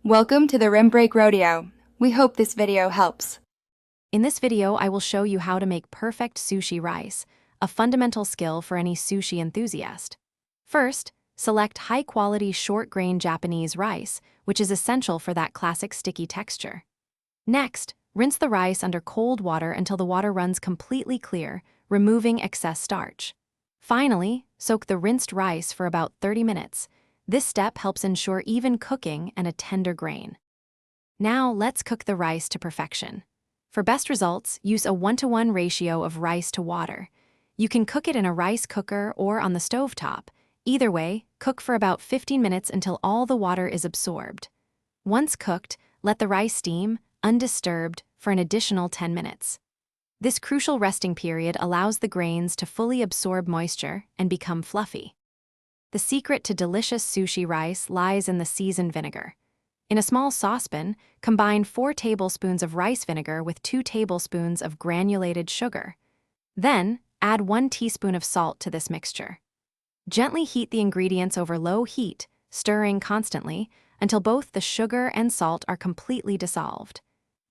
Welcome to the Rim Break Rodeo. We hope this video helps. In this video, I will show you how to make perfect sushi rice, a fundamental skill for any sushi enthusiast. First, select high-quality short-grain Japanese rice, which is essential for that classic sticky texture. Next, rinse the rice under cold water until the water runs completely clear, removing excess starch. Finally, soak the rinsed rice for about 30 minutes. This step helps ensure even cooking and a tender grain. Now let's cook the rice to perfection. For best results, use a 1-to-1 ratio of rice to water. You can cook it in a rice cooker or on the stovetop. Either way, cook for about 15 minutes until all the water is absorbed. Once cooked, let the rice steam, undisturbed, for an additional 10 minutes. This crucial resting period allows the grains to fully absorb moisture and become fluffy. The secret to delicious sushi rice lies in the seasoned vinegar. In a small saucepan, combine 4 tablespoons of rice vinegar with 2 tablespoons of granulated sugar. Then, add 1 teaspoon of salt to this mixture. Gently heat the ingredients over low heat, stirring constantly, until both the sugar and salt are completely dissolved.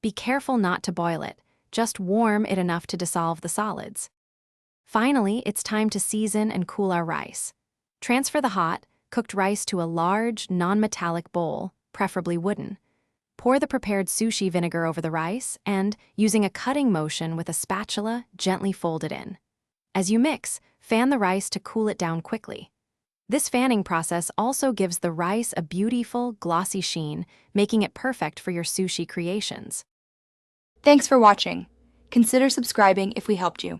Be careful not to boil it, just warm it enough to dissolve the solids. Finally, it's time to season and cool our rice. Transfer the hot, cooked rice to a large, non-metallic bowl, preferably wooden. Pour the prepared sushi vinegar over the rice and, using a cutting motion with a spatula, gently fold it in. As you mix, fan the rice to cool it down quickly. This fanning process also gives the rice a beautiful, glossy sheen, making it perfect for your sushi creations. Thanks for watching. Consider subscribing if we helped you.